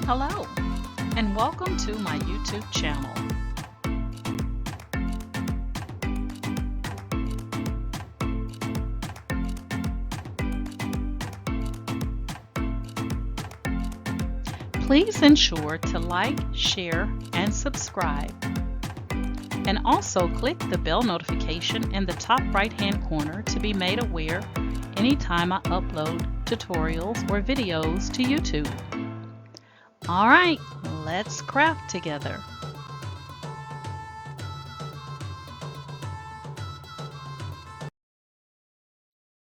Hello, and welcome to my YouTube channel. Please ensure to like, share, and subscribe. And also click the bell notification in the top right-hand corner to be made aware anytime I upload tutorials or videos to YouTube. All right, let's craft together.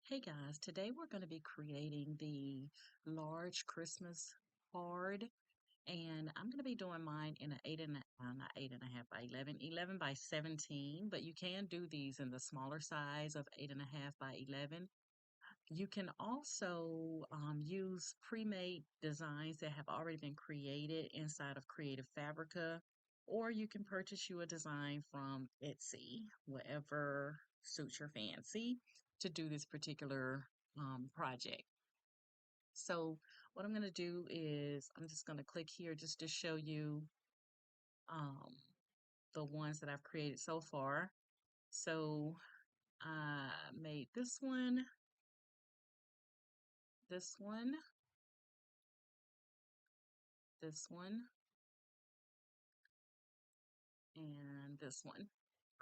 Hey guys, today we're going to be creating the large Christmas card, and I'm going to be doing mine in an not 8.5 by 11 by 17, but you can do these in the smaller size of 8.5 by 11. You can also use pre-made designs that have already been created inside of Creative Fabrica, or you can purchase you a design from Etsy, whatever suits your fancy to do this particular project. So what I'm going to do is I'm just going to click here just to show you um, the ones that I've created so far. So I made this one, this one, this one, and this one.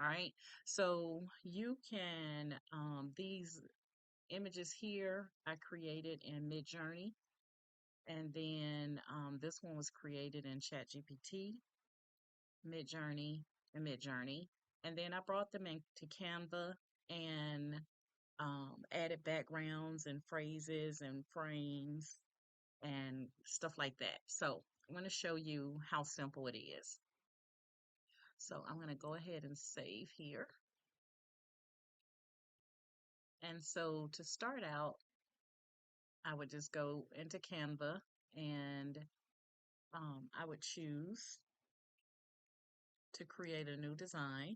All right, so you can, these images here I created in Midjourney, and then this one was created in ChatGPT, Midjourney, and Midjourney. And then I brought them into Canva and added backgrounds and phrases and frames and stuff like that. So I'm going to show you how simple it is. So I'm going to go ahead and save here. And so to start out, I would just go into Canva and I would choose to create a new design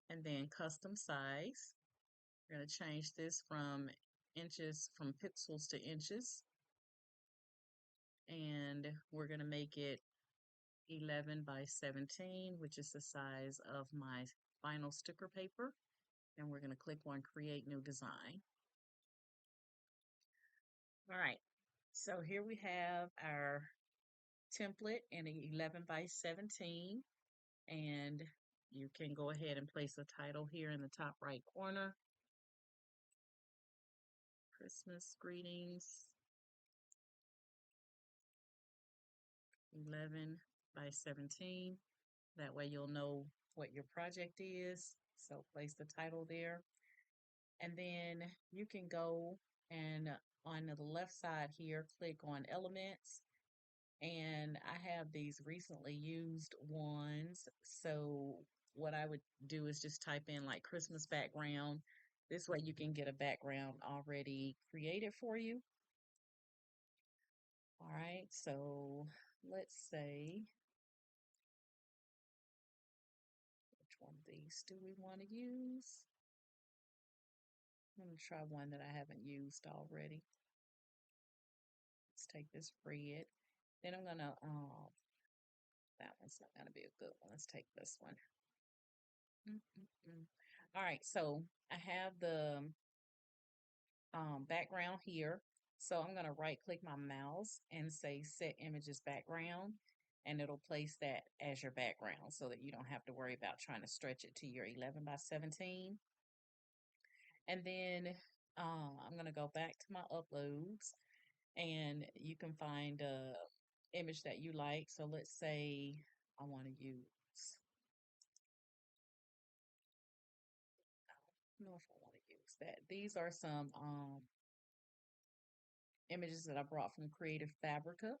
and then custom size. We're going to change this from inches, from pixels to inches, and we're going to make it 11 by 17, which is the size of my vinyl sticker paper. And we're going to click on Create New Design. All right, so here we have our template in 11 by 17, and you can go ahead and place a title here in the top right corner. Christmas greetings, 11 by 17. That way you'll know what your project is. So place the title there. And then you can go and on the left side here, click on elements. And I have these recently used ones. So what I would do is just type in like Christmas background. This way you can get a background already created for you. All right, so let's say, which one of these do we want to use? I'm going to try one that I haven't used already. Let's take this red. Then I'm going to, that one's not going to be a good one. Let's take this one. All right, so I have the background here. So I'm going to right click my mouse and say set images background, and it'll place that as your background so that you don't have to worry about trying to stretch it to your 11 by 17. And then I'm going to go back to my uploads, and you can find a image that you like. So let's say I want to use, I don't know if I want to use that. These are some images that I brought from Creative Fabrica.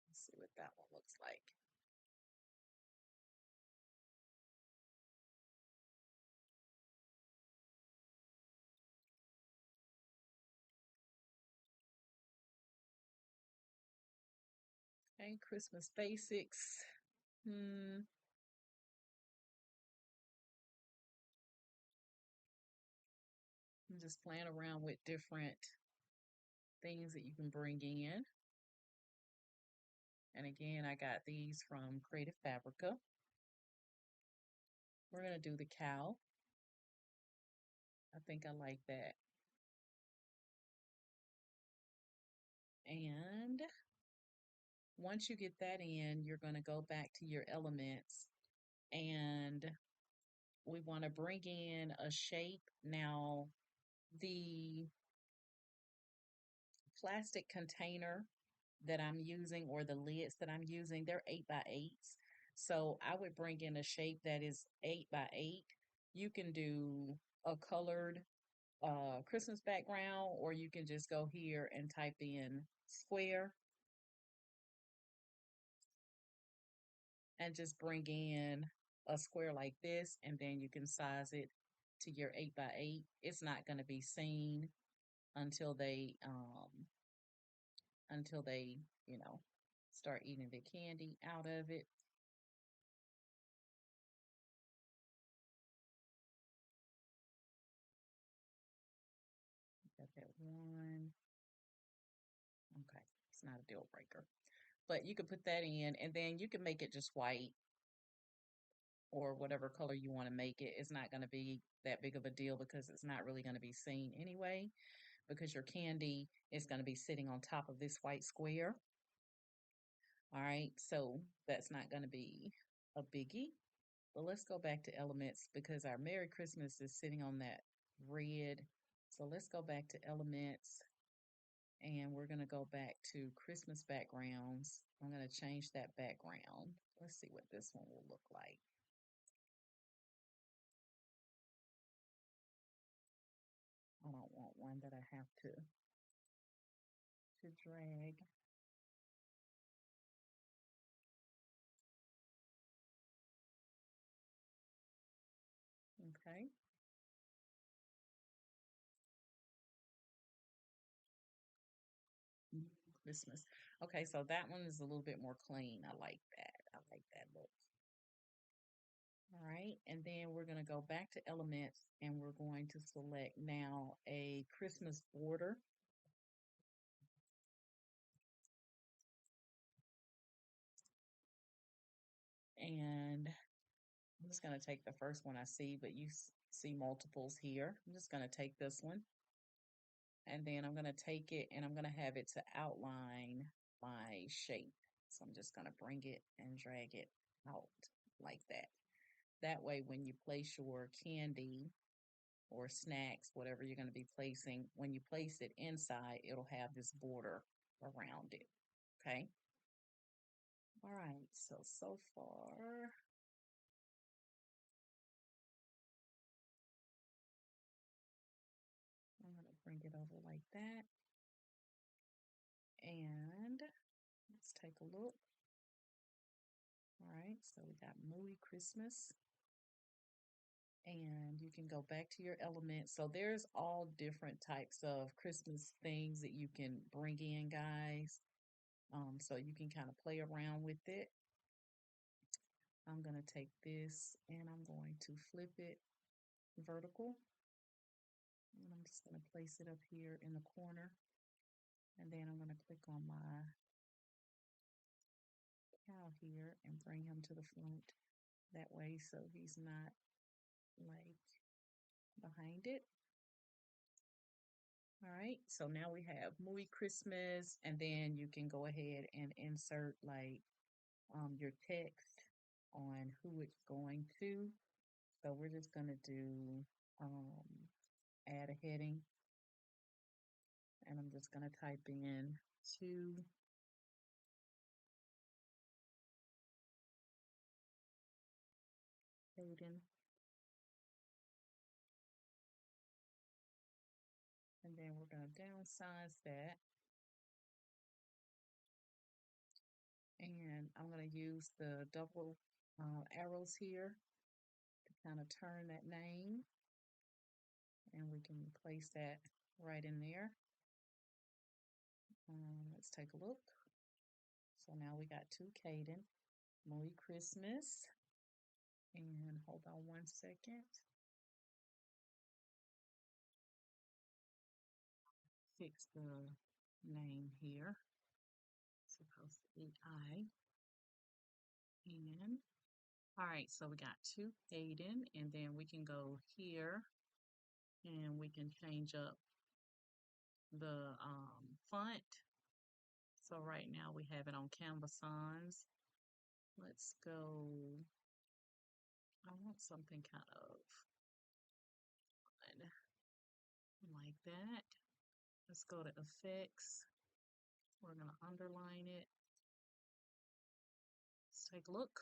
Let's see what that one looks like. Okay, Christmas basics. I'm just playing around with different things that you can bring in. And again, I got these from Creative Fabrica. We're going to do the cow. I think I like that. And once you get that in, you're going to go back to your elements and we want to bring in a shape. Now, the plastic container that I'm using or the lids that I'm using, they're 8x8s. So I would bring in a shape that is 8x8. You can do a colored Christmas background, or you can just go here and type in square and just bring in a square like this, and then you can size it to your 8x8. It's not going to be seen until they, you know, start eating the candy out of it. Got that one. Okay, it's not a deal breaker. But you could put that in and then you can make it just white or whatever color you want to make it. It's not going to be that big of a deal because it's not really going to be seen anyway, because your candy is going to be sitting on top of this white square. All right, so that's not going to be a biggie. But let's go back to elements because our Merry Christmas is sitting on that red. So let's go back to elements and we're going to go back to Christmas backgrounds. I'm going to change that background. Let's see what this one will look like. I don't want one that I have to drag. Okay. Christmas. Okay, so that one is a little bit more clean. I like that. I like that look. All right, and then we're going to go back to elements and we're going to select now a Christmas border. And I'm just going to take the first one I see, but you see multiples here. I'm just going to take this one and then I'm going to take it and I'm going to have it to outline my shape. So I'm just going to bring it and drag it out like that. That way, when you place your candy or snacks, whatever you're going to be placing, when you place it inside, it'll have this border around it. Okay. All right. So far, I'm going to bring it over like that. And let's take a look. All right. So we got Moody Christmas. And you can go back to your elements. So there's all different types of Christmas things that you can bring in, guys. So you can kind of play around with it. I'm going to take this and I'm going to flip it vertical. And I'm just going to place it up here in the corner. And then I'm going to click on my cow here and bring him to the front that way so he's not like behind it. All right, so now we have Movie Christmas, and then you can go ahead and insert like your text on who it's going to. So we're just going to do add a heading, and I'm just going to type in to Hayden, and then we're going to downsize that. And I'm going to use the double arrows here to kind of turn that name, and we can place that right in there. Let's take a look. So now we got two Caden. Merry Christmas. And hold on one second. fix the name here. It's supposed to be I. And all right, so we got two Aiden, and then we can go here and we can change up the font. So right now we have it on Canva Sans. Let's go, I want something kind of fun, like that. Let's go to Effects. We're gonna underline it. Let's take a look.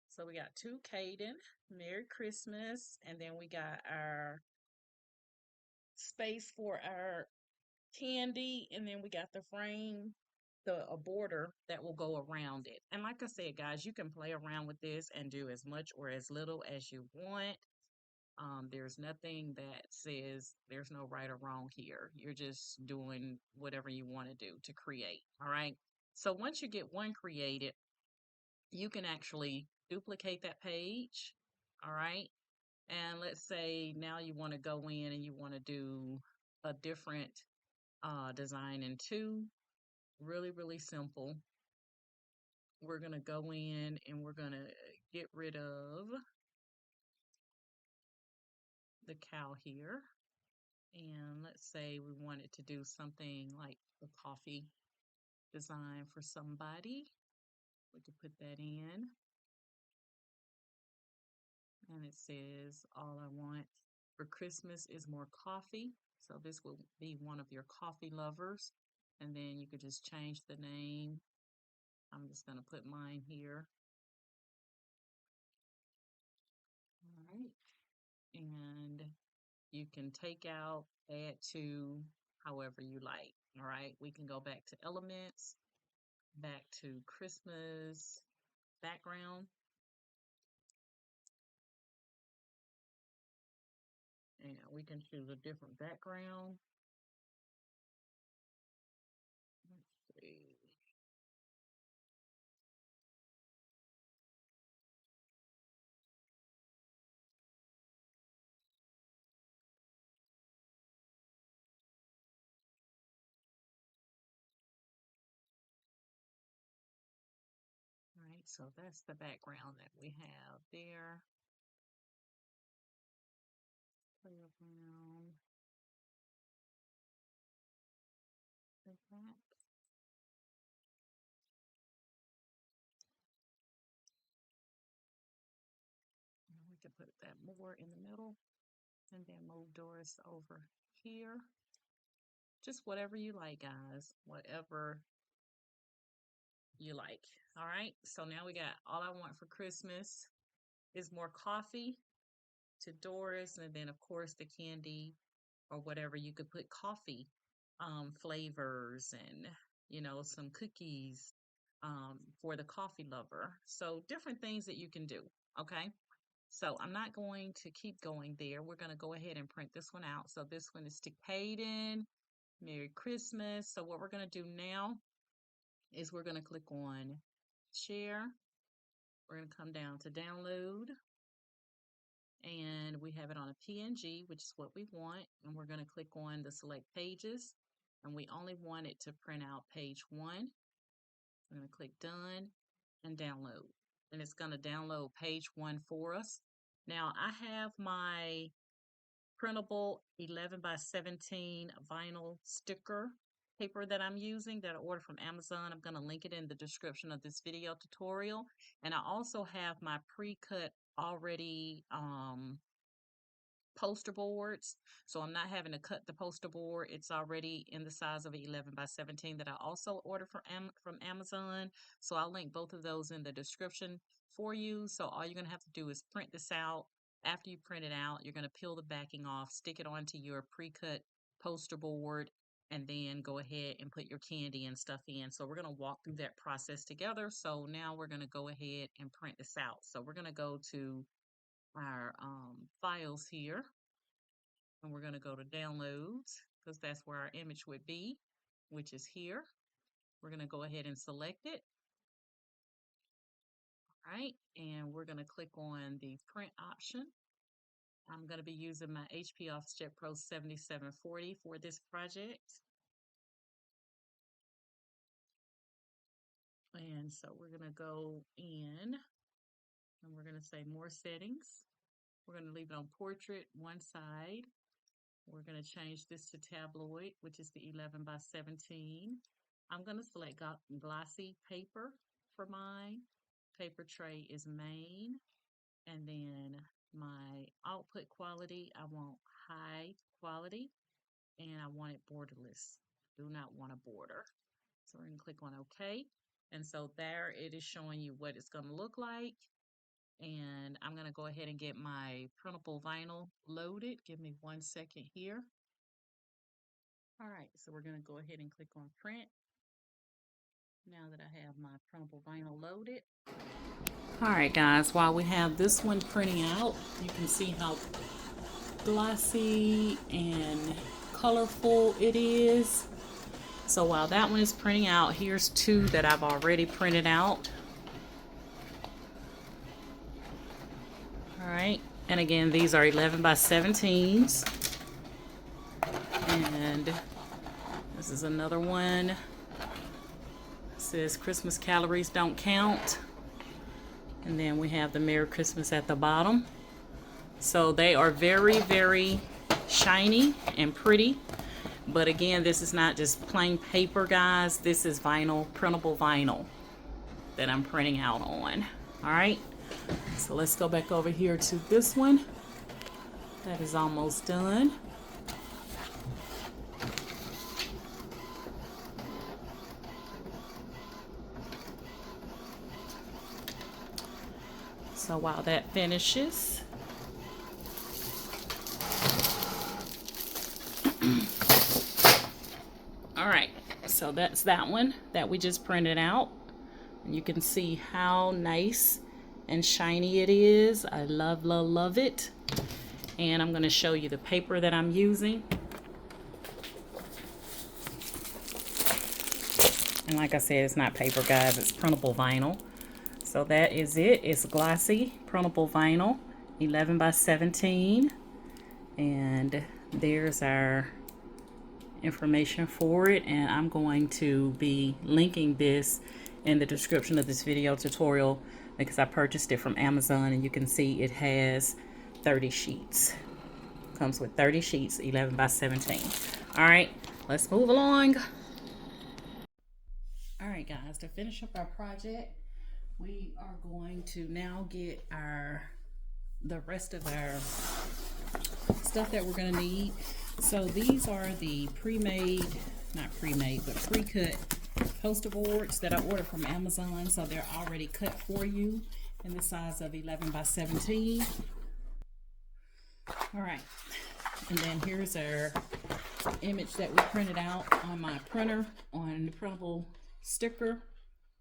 So we got two Caden, Merry Christmas, and then we got our space for our candy, and then we got the frame, a border that will go around it. And like I said, guys, you can play around with this and do as much or as little as you want. There's nothing that says there's no right or wrong here. You're just doing whatever you want to do to create. All right. So once you get one created, you can actually duplicate that page. All right. And let's say now you want to go in and you want to do a different design in two. Really, really simple. We're going to go in and we're going to get rid of the cow here. And let's say we wanted to do something like a coffee design for somebody. We could put that in. And it says, all I want for Christmas is more coffee. So this will be one of your coffee lovers. And then you could just change the name. I'm just going to put mine here. All right. And you can take out, add to, however you like. All right. We can go back to elements, back to Christmas background. And we can choose a different background. Let's see. All right, so that's the background that we have there. Play around like that. And we can put that more in the middle and then move Doris over here. Just whatever you like, guys. Whatever you like. All right, so now we got all I want for Christmas is more coffee to Doris, and then of course the candy or whatever. You could put coffee flavors and some cookies for the coffee lover. So different things that you can do. Okay. So I'm not going to keep going there. We're going to go ahead and print this one out. So this one is to Caden. Merry Christmas. So what we're going to do now is we're going to click on share. We're going to come down to download, and we have it on a PNG, which is what we want. And we're going to click on the select pages, and we only want it to print out page 1. I'm going to click done and download, and it's going to download page 1 for us. Now I have my printable 11 by 17 vinyl sticker paper that I'm using that I ordered from Amazon. I'm going to link it in the description of this video tutorial. And I also have my pre-cut already poster boards. So I'm not having to cut the poster board. It's already in the size of 11 by 17 that I also ordered from Amazon. So I'll link both of those in the description for you. So all you're going to have to do is print this out. After you print it out, you're going to peel the backing off, stick it onto your pre-cut poster board, and then go ahead and put your candy and stuff in. So we're going to walk through that process together. So now we're going to go ahead and print this out. So we're going to go to our files here, and we're going to go to downloads because that's where our image would be, which is here. We're going to go ahead and select it. All right, and we're going to click on the print option. I'm going to be using my HP Offset Pro 7740 for this project. And so we're going to go in and we're going to say more settings. We're going to leave it on portrait one side. We're going to change this to tabloid, which is the 11 by 17. I'm going to select glossy paper for mine. Paper tray is main. And then my output quality, I want high quality and I want it borderless. Do not want a border. So we're going to click on OK. And so there it is showing you what it's going to look like. And I'm going to go ahead and get my printable vinyl loaded. Give me 1 second here. All right, so we're going to go ahead and click on print. Now that I have my printable vinyl loaded. All right, guys, while we have this one printing out, you can see how glossy and colorful it is. So while that one is printing out, here's two that I've already printed out. All right, and again, these are 11 by 17s. And this is another one. It says Christmas calories don't count. And then we have the Merry Christmas at the bottom. So they are very, very shiny and pretty. But again, this is not just plain paper, guys. This is vinyl, printable vinyl that I'm printing out on. All right. So let's go back over here to this one. That is almost done. So while that finishes, all right, so that's that one that we just printed out. And you can see how nice and shiny it is. I love, love, love it. And I'm going to show you the paper that I'm using. And like I said, it's not paper, guys, it's printable vinyl. So that is it. It's glossy printable vinyl, 11 by 17. And there's our information for it. And I'm going to be linking this in the description of this video tutorial because I purchased it from Amazon, and you can see it has 30 sheets. Comes with 30 sheets, 11 by 17. All right, let's move along. All right, guys, to finish up our project, we are going to now get the rest of our stuff that we're going to need. So these are the pre-made, not pre-made, but pre-cut poster boards that I ordered from Amazon. So they're already cut for you in the size of 11 by 17. All right, and then here's our image that we printed out on my printer on the printable sticker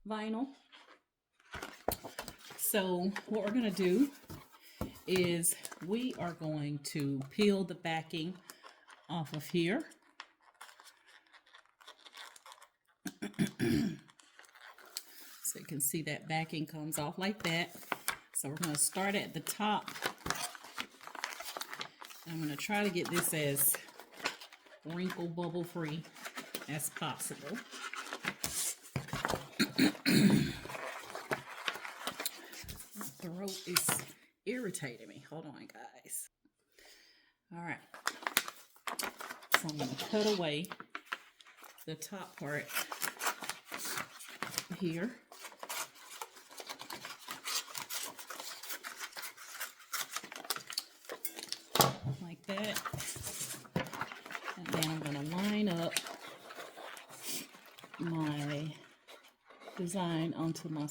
vinyl. So what we're going to do is we are going to peel the backing off of here. So you can see that backing comes off like that. So we're going to start at the top. I'm going to try to get this as wrinkle bubble free as possible. My throat is irritating me. Hold on, guys. All right. So I'm going to cut away the top part here. Like that. And then I'm going to line up my design onto my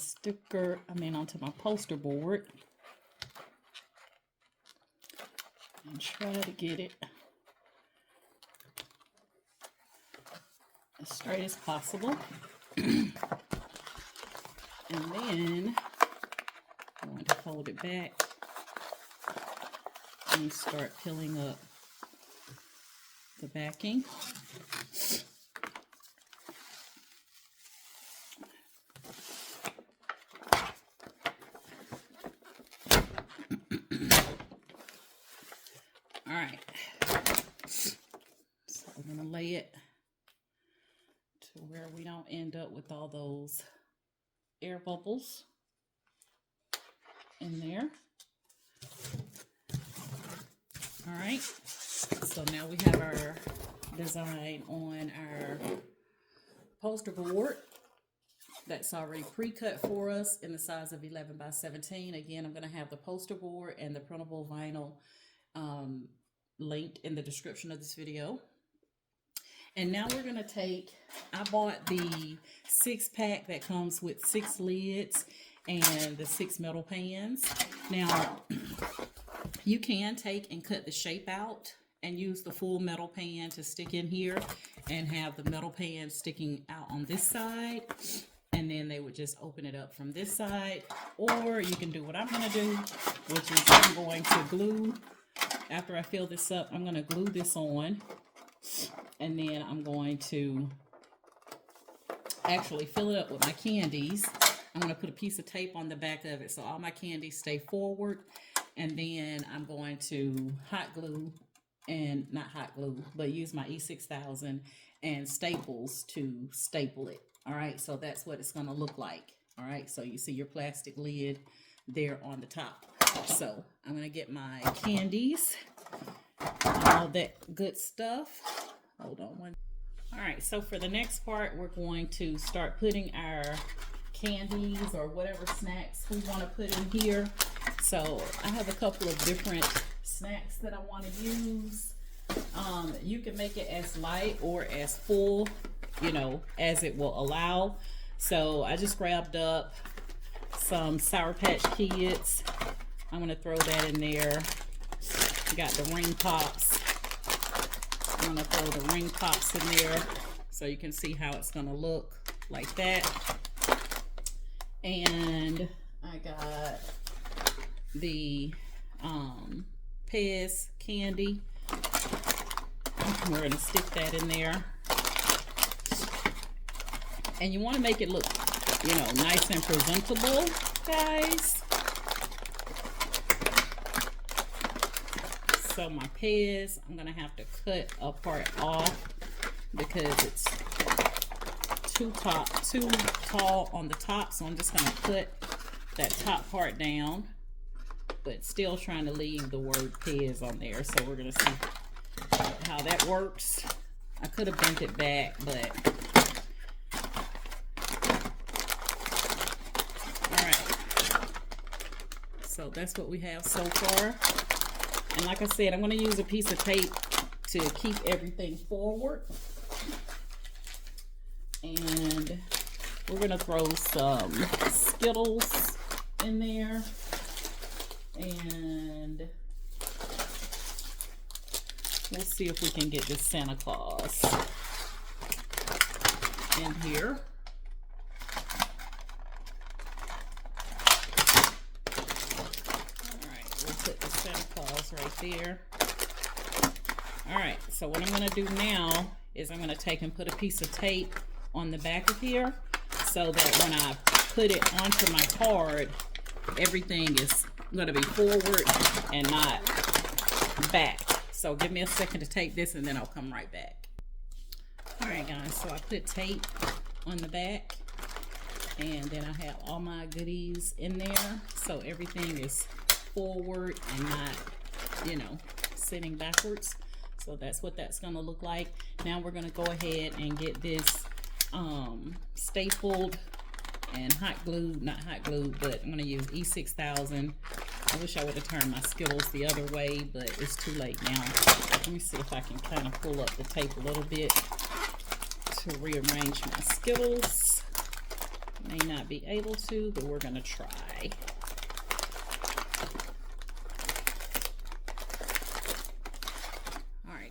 onto my poster board. And try to get it as straight as possible. And then I'm going to fold it back and start peeling up the backing. All right, so I'm going to lay it to where we don't end up with all those air bubbles in there. All right, so now we have our design on our poster board that's already pre-cut for us in the size of 11 by 17. Again, I'm going to have the poster board and the printable vinyl linked in the description of this video. And now we're going to take, I bought the 6-pack that comes with 6 lids and the 6 metal pans. Now, you can take and cut the shape out and use the full metal pan to stick in here and have the metal pan sticking out on this side. And then they would just open it up from this side. Or you can do what I'm going to do, which is I'm going to glue, after I fill this up, I'm going to glue this on. And then I'm going to actually fill it up with my candies. I'm going to put a piece of tape on the back of it so all my candies stay forward. And then I'm going to hot glue, and not hot glue, but use my E6000 and staples to staple it. All right, so that's what it's going to look like. All right, so you see your plastic lid there on the top. So I'm going to get my candies, all that good stuff. Hold on one. All right, so for the next part, we're going to start putting our candies or whatever snacks we want to put in here. So I have a couple of different snacks that I want to use. You can make it as light or as full, you know, as it will allow. So I just grabbed up some Sour Patch Kids. I'm going to throw that in there. Got the ring pops. I'm going to throw the ring pops in there so you can see how it's going to look like that. And I got the Pez candy. We're going to stick that in there. And you want to make it look, you know, nice and presentable, guys. So my Pez, I'm going to have to cut a part off because it's too tall on the top. So I'm just going to cut that top part down, but still trying to leave the word Pez on there. So we're going to see how that works. I could have bent it back, but all right. So that's what we have so far. And like I said, I'm going to use a piece of tape to keep everything forward. And we're going to throw some Skittles in there. And we'll see if we can get this Santa Claus in here. Put the Santa Claus right there. All right, so what I'm going to do now is I'm going to take and put a piece of tape on the back of here so that when I put it onto my card, everything is going to be forward and not back. So give me a second to take this and then I'll come right back. All right, guys, so I put tape on the back and then I have all my goodies in there. So everything is forward and not, you know, sitting backwards. So that's what that's going to look like. Now we're going to go ahead and get this stapled and hot glued, not hot glued, but I'm going to use E6000. I wish I would have turned my Skittles the other way, but it's too late now. Let me see if I can kind of pull up the tape a little bit to rearrange my Skittles. May not be able to, but we're going to try.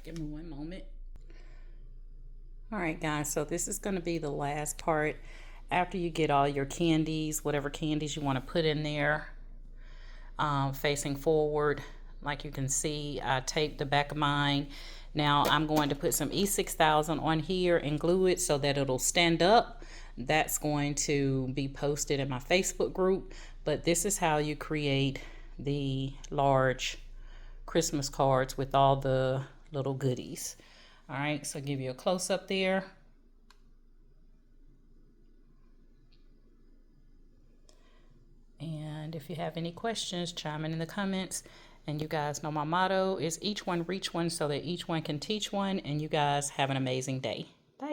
Give me one moment. All right, guys, so this is going to be the last part. After you get all your candies, whatever candies you want to put in there, facing forward, like you can see, I taped the back of mine. Now I'm going to put some E6000 on here and glue it so that it'll stand up. That's going to be posted in my Facebook group. But this is how you create the large Christmas cards with all the little goodies. All right, so I'll give you a close-up there. And if you have any questions, chime in the comments. And you guys know my motto is each one reach one so that each one can teach one. And you guys have an amazing day.